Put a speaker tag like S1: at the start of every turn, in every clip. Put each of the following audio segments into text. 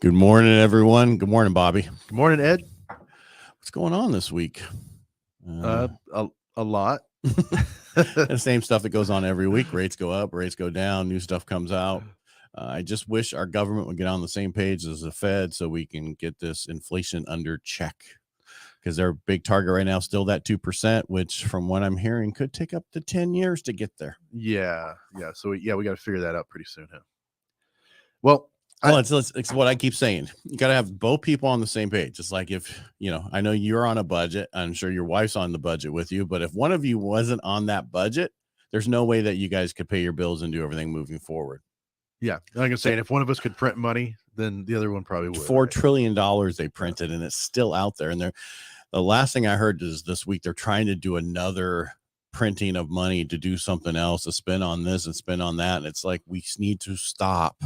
S1: Good morning, everyone. Good morning, Bobby.
S2: Good morning, Ed.
S1: What's going on this week?
S2: A lot.
S1: The same stuff that goes on every week. Rates go up, rates go down, new stuff comes out. I just wish our government would get on the same page as the Fed so we can get this inflation under check, because their big target right now is still that 2%, which from what I'm hearing could take up to 10 years to get there.
S2: Yeah. So we got to figure that out pretty soon. Huh? Well,
S1: it's what I keep saying. You got to have both people on the same page. It's like if, I know you're on a budget. I'm sure your wife's on the budget with you. But if one of you wasn't on that budget, there's no way that you guys could pay your bills and do everything moving forward.
S2: Yeah. Like I'm saying, if one of us could print money, then the other one probably would.
S1: $4 trillion they printed, and it's still out there. And the last thing I heard is this week they're trying to do another printing of money to do something else, to spend on this and spend on that. And it's like, we need to stop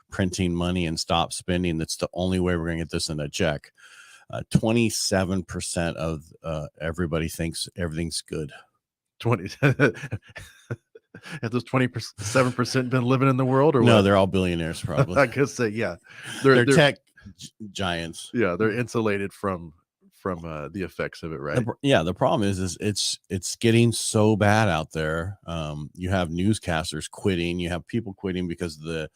S1: printing money and stop spending. That's the only way we're going to get this in a check. 27% of everybody thinks everything's good.
S2: 20 Have those 27% been living in the world, or
S1: no?
S2: what?
S1: They're all billionaires, probably.
S2: I guess say
S1: they're tech giants.
S2: Yeah, they're insulated from the effects of it, right?
S1: The problem is it's getting so bad out there. You have newscasters quitting, you have people quitting because of the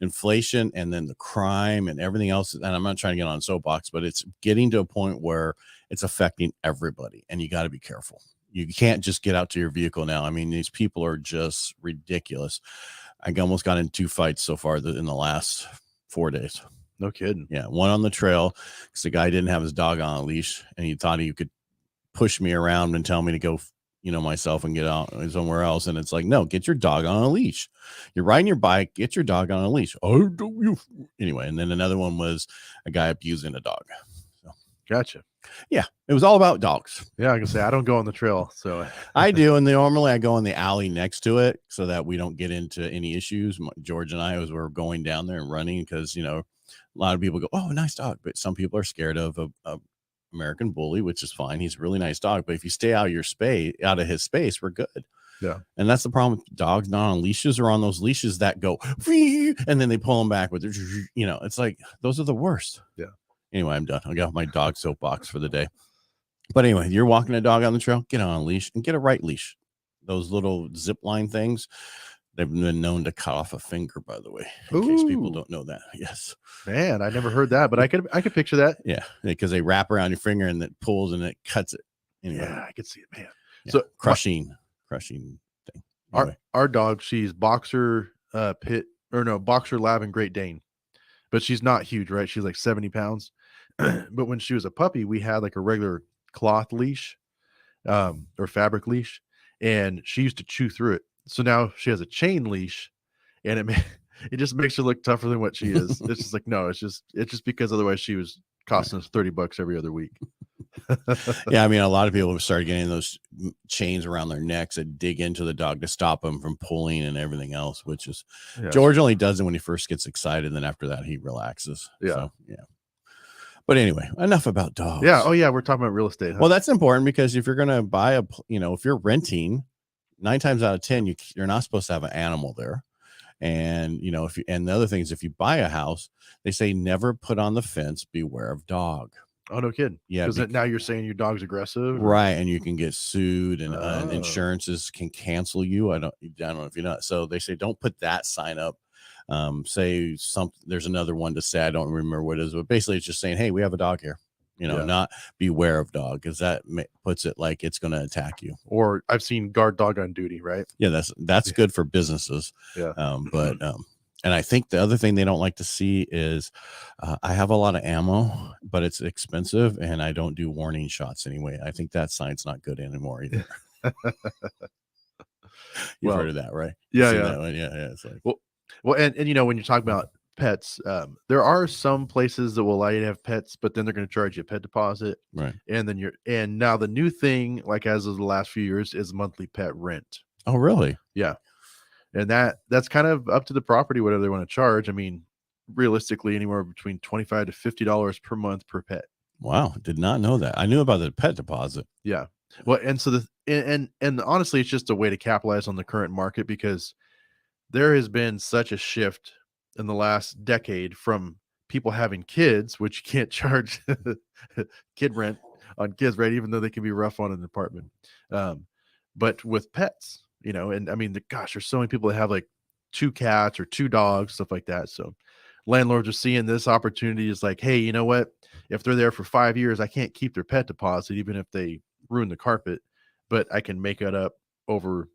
S1: inflation and then the crime and everything else. And I'm not trying to get on a soapbox, but it's getting to a point where it's affecting everybody, and you got to be careful. You can't just get out to your vehicle now. I mean, these people are just ridiculous. I almost got in 2 fights so far in the last 4 days.
S2: No kidding.
S1: Yeah, one on the trail because the guy didn't have his dog on a leash, and he thought he could push me around and tell me to go, myself and get out somewhere else. And it's like, no, get your dog on a leash. You're riding your bike, get your dog on a leash. Oh, don't you? Anyway, and then another one was a guy abusing a dog. So,
S2: gotcha.
S1: Yeah, it was all about dogs.
S2: Yeah, I can say I don't go on the trail, so
S1: I do, and normally I go in the alley next to it so that we don't get into any issues. George and I, as we're going down there and running, because a lot of people go, "Oh, nice dog," but some people are scared of a American bully, which is fine. He's a really nice dog, but if you stay out of his space, we're good.
S2: Yeah,
S1: and that's the problem with dogs not on leashes, or on those leashes that go, and then they pull them back with it's like those are the worst.
S2: Yeah.
S1: Anyway, I'm done. I got my dog soapbox for the day. But anyway, you're walking a dog on the trail, get on a leash and get a right leash. Those little zip line things, they've been known to cut off a finger, by the way, in case people don't know that. Yes.
S2: Man, I never heard that, but I could picture that.
S1: Yeah, because they wrap around your finger and it pulls and it cuts it. Anyway.
S2: Yeah, I could see it, man.
S1: Yeah. So crushing thing.
S2: Anyway. Our dog, she's boxer boxer lab and Great Dane. But she's not huge, right? She's like 70 pounds. But when she was a puppy, we had like a regular cloth leash or fabric leash, and she used to chew through it. So now she has a chain leash, and it just makes her look tougher than what she is. It's just like, no, it's just because otherwise she was costing us $30 every other week.
S1: Yeah, I mean, a lot of people have started getting those chains around their necks that dig into the dog to stop them from pulling and everything else, which is George only does it when he first gets excited, and then after that he relaxes.
S2: Yeah.
S1: So, yeah. But anyway, enough about dogs.
S2: Yeah. Oh yeah, we're talking about real estate. Huh?
S1: Well, that's important, because if you're going to buy if you're renting, 9 times out of 10 you're not supposed to have an animal there. And and the other thing is, if you buy a house, they say never put on the fence, beware of dog.
S2: Oh, no kidding.
S1: Yeah,
S2: because now you're saying your dog's aggressive,
S1: right? And you can get sued, and insurances can cancel you. I don't know if you know. So they say don't put that sign up. Say something. There's another one to say, I don't remember what it is, but basically it's just saying, hey, we have a dog here. Not beware of dog, because that puts it like it's going to attack you.
S2: Or I've seen guard dog on duty, right?
S1: Yeah, that's good for businesses.
S2: Yeah.
S1: And I think the other thing they don't like to see is I have a lot of ammo, but it's expensive, and I don't do warning shots anyway. I think that sign's not good anymore either. You've heard of that, right?
S2: Yeah,
S1: yeah. That one? Yeah. It's like,
S2: well, and when you're talking about pets, there are some places that will allow you to have pets, but then they're going to charge you a pet deposit,
S1: right?
S2: And then now the new thing, like as of the last few years, is monthly pet rent.
S1: Oh, really?
S2: Yeah. And that's kind of up to the property, whatever they want to charge. I mean, realistically, anywhere between $25 to $50 per month per pet.
S1: Wow, did not know that. I knew about the pet deposit.
S2: Yeah. Well, and so and honestly, it's just a way to capitalize on the current market, because there has been such a shift in the last decade from people having kids, which you can't charge kid rent on kids, right? Even though they can be rough on an apartment. But with pets, and I mean, gosh, there's so many people that have like 2 cats or 2 dogs, stuff like that. So landlords are seeing this opportunity as like, hey, you know what? If they're there for 5 years, I can't keep their pet deposit, even if they ruin the carpet, but I can make it up over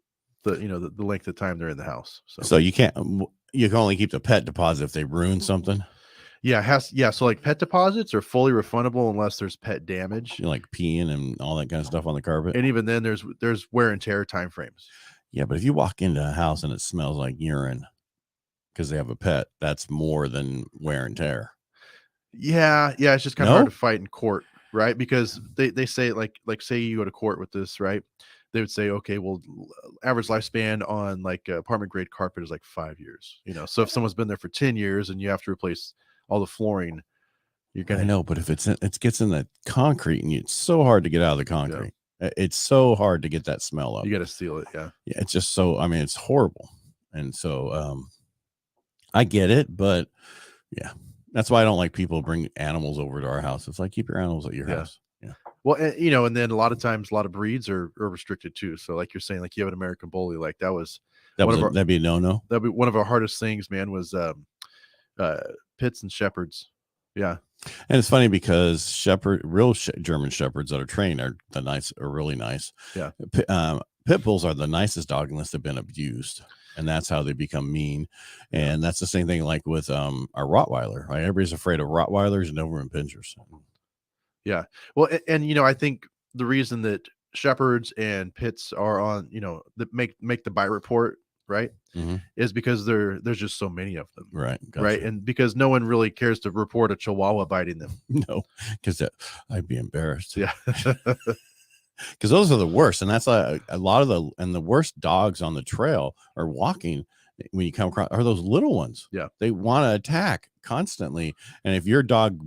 S2: the length of time they're in the house.
S1: So you can only keep the pet deposit if they ruin something.
S2: Yeah, so like pet deposits are fully refundable unless there's pet damage,
S1: like peeing and all that kind of stuff on the carpet.
S2: And even then there's wear and tear time frames.
S1: Yeah, but if you walk into a house and it smells like urine because they have a pet, that's more than wear and tear.
S2: Yeah, it's just kind of hard to fight in court, right? Because they say like say you go to court with this, right? They would say, okay, well, average lifespan on like apartment grade carpet is like 5 years. So if someone's been there for 10 years and you have to replace all the flooring, you're gonna.
S1: I know, but if it gets in the concrete, and it's so hard to get out of the concrete. Yeah. It's so hard to get that smell up.
S2: You got to seal it. Yeah,
S1: it's just so. I mean, it's horrible, and so I get it, but yeah, that's why I don't like people bring animals over to our house. It's like, keep your animals at your house. Yeah.
S2: Well, and then a lot of times, a lot of breeds are restricted too. So, like you're saying, like you have an American Bully, like that'd be a no. That'd be one of our hardest things, man. Was pits and shepherds. Yeah.
S1: And it's funny because German shepherds that are trained are really nice.
S2: Yeah.
S1: Pit bulls are the nicest dog unless they've been abused, and that's how they become mean. And that's the same thing like with our Rottweiler. Right? Everybody's afraid of Rottweilers and Doberman Pinschers.
S2: Yeah. Well, and I think the reason that shepherds and pits are on, that make the bite report, right, is because there's just so many of them,
S1: right?
S2: Gotcha. Right, and because no one really cares to report a Chihuahua biting them.
S1: No, because I'd be embarrassed.
S2: Yeah,
S1: because those are the worst, and that's a lot of the worst dogs on the trail or walking when you come across are those little ones.
S2: Yeah,
S1: they want to attack constantly, and if your dog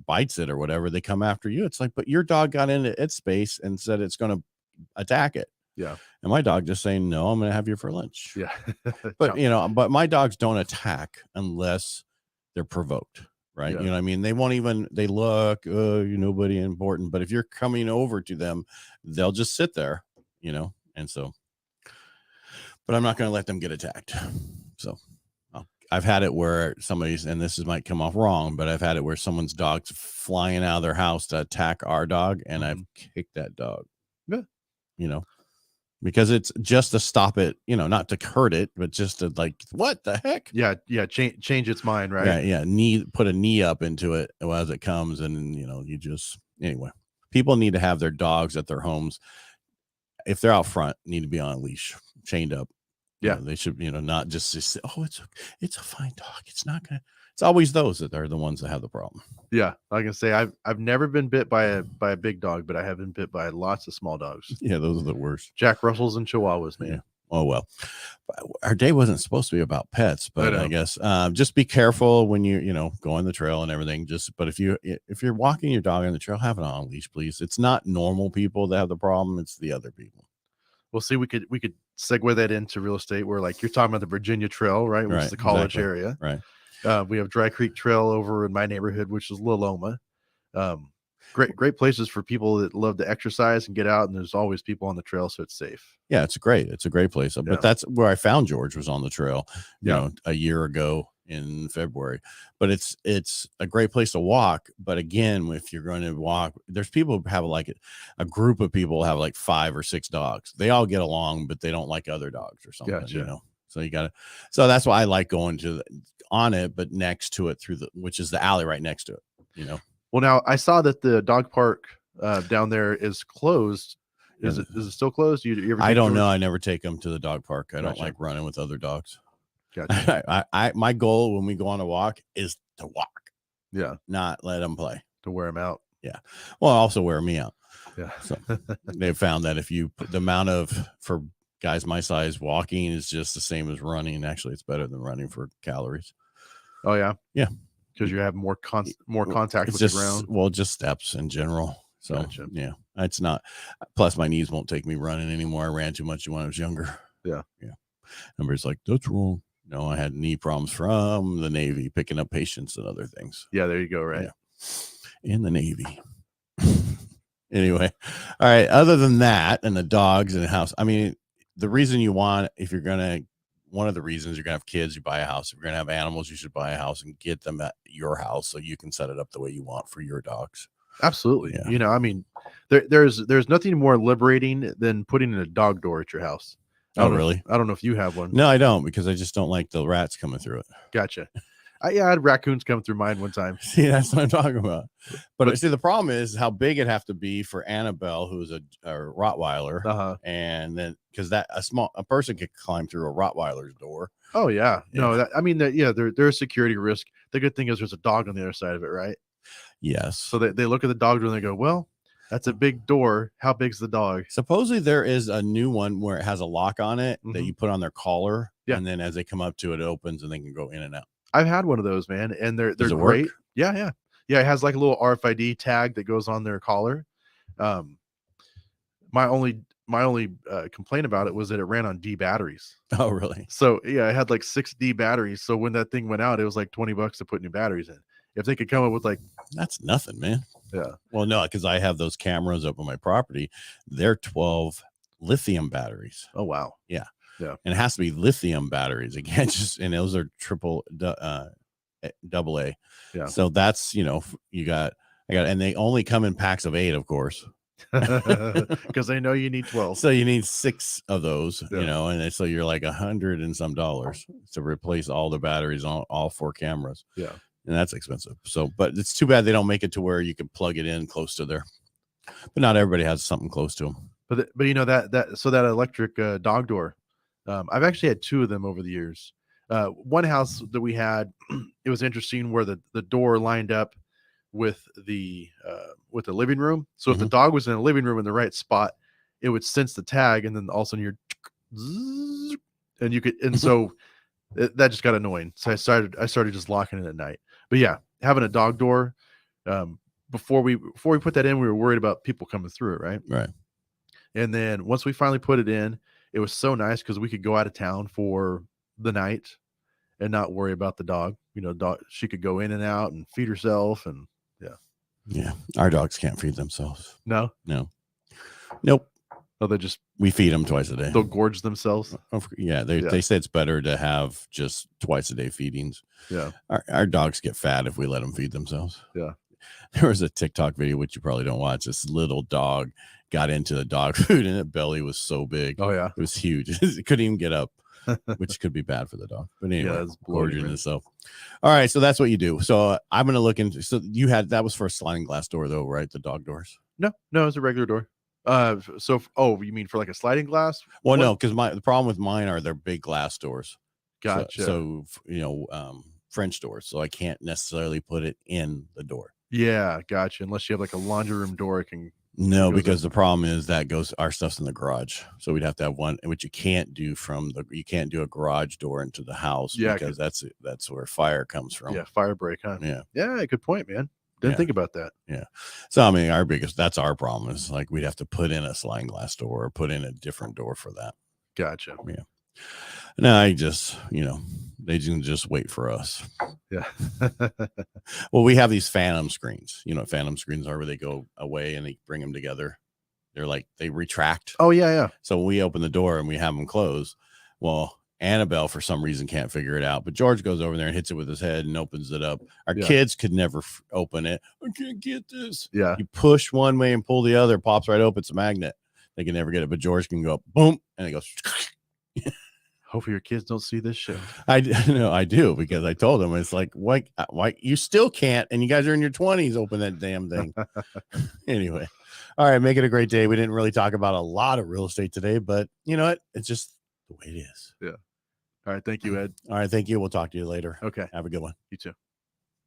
S1: bites it or whatever, they come after you. It's like, but your dog got into its space and said it's going to attack it.
S2: Yeah.
S1: And my dog just saying, no, I'm going to have you for lunch.
S2: Yeah.
S1: But, but my dogs don't attack unless they're provoked. Right.
S2: Yeah.
S1: You know what I mean? They won't even, they look, you're nobody important. But if you're coming over to them, they'll just sit there, and so, but I'm not going to let them get attacked. So I've had it where and this might come off wrong, but I've had it where someone's dog's flying out of their house to attack our dog. And I've kicked that dog. Yeah. Because it's just to stop it, not to hurt it, but just to like, what the heck?
S2: Yeah. Change its mind, right?
S1: Yeah. Put a knee up into it as it comes, and anyway. People need to have their dogs at their homes. If they're out front, need to be on a leash, chained up.
S2: Yeah,
S1: they should, not just say, oh, it's a fine dog. It's not gonna. It's always those that are the ones that have the problem.
S2: Yeah, like I say, I've never been bit by a big dog, but I have been bit by lots of small dogs.
S1: Yeah, those are the worst.
S2: Jack Russells and Chihuahuas, man.
S1: Yeah. Oh well, our day wasn't supposed to be about pets, but I guess just be careful when you go on the trail and everything. But if you're walking your dog on the trail, have it on a leash, please. It's not normal people that have the problem; it's the other people.
S2: Well, see, we could segue that into real estate, where like you're talking about the Virginia Trail, right, which is the college area,
S1: right?
S2: We have Dry Creek Trail over in my neighborhood, which is Loma. Great places for people that love to exercise and get out, and there's always people on the trail, so it's safe.
S1: Yeah, it's a great place. Yeah. But that's where I found George, was on the trail, a year ago in February. But it's a great place to walk. But again, if you're going to walk, there's people who have like a group of people have like 5 or 6 dogs. They all get along, but they don't like other dogs or something.
S2: Gotcha.
S1: So so that's why I like going on it, but next to it which is the alley right next to it.
S2: Well, now I saw that the dog park down there is closed. Is it still closed? You ever
S1: I don't know. I never take them to the dog park. I don't like running with other dogs.
S2: Gotcha.
S1: My goal when we go on a walk is to walk.
S2: Yeah.
S1: Not let them play.
S2: To wear them out.
S1: Yeah. Well, also wear me out.
S2: Yeah.
S1: So they've found that if you put the amount for guys my size, walking is just the same as running. Actually, it's better than running for calories.
S2: Oh yeah.
S1: Yeah.
S2: Because you have more contact with the ground.
S1: Well, just steps in general. So
S2: gotcha.
S1: Yeah, it's not. Plus, my knees won't take me running anymore. I ran too much when I was younger.
S2: Yeah.
S1: Everybody's like, that's wrong. No, I had knee problems from the Navy, picking up patients and other things.
S2: Yeah, there you go. Right.
S1: Yeah. In the Navy. Anyway. All right. Other than that and the dogs and the house, I mean, the reason you want, if you're going to, one of the reasons you're going to have kids, you buy a house. If you're going to have animals, you should buy a house and get them at your house so you can set it up the way you want for your dogs.
S2: Absolutely.
S1: Yeah.
S2: You know, I mean, there's nothing more liberating than putting in a dog door at your house.
S1: Oh, really?
S2: I don't know if you have one.
S1: No, I don't, because I just don't like the rats coming through it.
S2: Gotcha. Yeah, I had raccoons come through mine one time.
S1: See, that's what I'm talking about. But see, the problem is how big it'd have to be for Annabelle, who's a Rottweiler, and then because a person could climb through a Rottweiler's door.
S2: Oh yeah, no, there's a security risk. The good thing is there's a dog on the other side of it, right?
S1: Yes.
S2: So they look at the dog door and they go, well, that's a big door. How big's the dog?
S1: Supposedly there is a new one where it has a lock on it that you put on their collar,
S2: yeah,
S1: and then as they come up to it, it opens and they can go in and out.
S2: I've had one of those, man, and they're
S1: great.
S2: Work? Yeah. It has like a little RFID tag that goes on their collar. My only complaint about it was that it ran on D batteries.
S1: Oh, really?
S2: So yeah, it had like 6 D batteries. So when that thing went out, it was like $20 to put new batteries in. If they could come up with like,
S1: that's nothing, man.
S2: Yeah.
S1: Well, no, because I have those cameras up on my property. They're 12 lithium batteries.
S2: Oh wow.
S1: Yeah.
S2: Yeah.
S1: And it has to be lithium batteries. It can't just, and those are double A.
S2: Yeah.
S1: So that's, and they only come in packs of 8, of course.
S2: Because they know you need 12.
S1: So you need 6 of those, and so you're like $100 and some dollars to replace all the batteries on all 4 cameras.
S2: Yeah.
S1: And that's expensive. So, but it's too bad they don't make it to where you can plug it in close to there. But not everybody has something close to them.
S2: But that electric dog door, I've actually had 2 of them over the years. One house that we had, it was interesting where the door lined up with the living room. So if the dog was in the living room in the right spot, it would sense the tag, and then all of a sudden so that just got annoying. So I started just locking it at night. But yeah, having a dog door, before we put that in, we were worried about people coming through it, right?
S1: Right.
S2: And then once we finally put it in, it was so nice because we could go out of town for the night and not worry about the dog. She could go in and out and feed herself, and
S1: yeah. Our dogs can't feed themselves.
S2: No.
S1: Nope.
S2: Oh,
S1: we feed them twice a day.
S2: They'll gorge themselves.
S1: Yeah. They say it's better to have just twice a day feedings.
S2: Yeah.
S1: Our dogs get fat if we let them feed themselves.
S2: Yeah.
S1: There was a TikTok video, which you probably don't watch. This little dog got into the dog food and its belly was so big.
S2: Oh yeah.
S1: It was huge. It couldn't even get up, which could be bad for the dog. But anyway,
S2: that's gorging
S1: itself. All right. So that's what you do. So I'm going to look into, so that was for a sliding glass door though, right? The dog doors.
S2: No, it's a regular door. You mean for like a sliding glass?
S1: Well, no, because the problem with mine are they're big glass doors.
S2: Gotcha.
S1: So French doors. So I can't necessarily put it in the door.
S2: Yeah, gotcha. Unless you have like a laundry room door, it can.
S1: No, because the problem is our stuff's in the garage. So we'd have to have one, which you can't do you can't do a garage door into the house.
S2: Yeah,
S1: because that's where fire comes from.
S2: Yeah, fire break, huh?
S1: Yeah.
S2: Yeah, good point, man. Didn't think about that.
S1: Yeah. So I mean, that's our problem is like we'd have to put in a sliding glass door or put in a different door for that.
S2: Gotcha.
S1: Yeah. No, I just, they can just wait for us.
S2: Yeah.
S1: Well, we have these phantom screens. You know what phantom screens are, where they go away and they bring them together. They're like, they retract.
S2: Oh, yeah.
S1: So when we open the door and we have them close, well, Annabelle, for some reason, can't figure it out. But George goes over there and hits it with his head and opens it up. Our kids could never open it. I can't get this.
S2: Yeah.
S1: You push one way and pull the other, pops right open. It's a magnet. They can never get it. But George can go boom, and it goes.
S2: Hopefully your kids don't see this show.
S1: I do, because I told them, it's like, why you still can't, and you guys are in your 20s, open that damn thing. Anyway, all right, make it a great day. We didn't really talk about a lot of real estate today, but you know what? It's just the way it is.
S2: Yeah. All right. Thank you, Ed.
S1: All right. Thank you. We'll talk to you later.
S2: Okay.
S1: Have a good one.
S2: You too.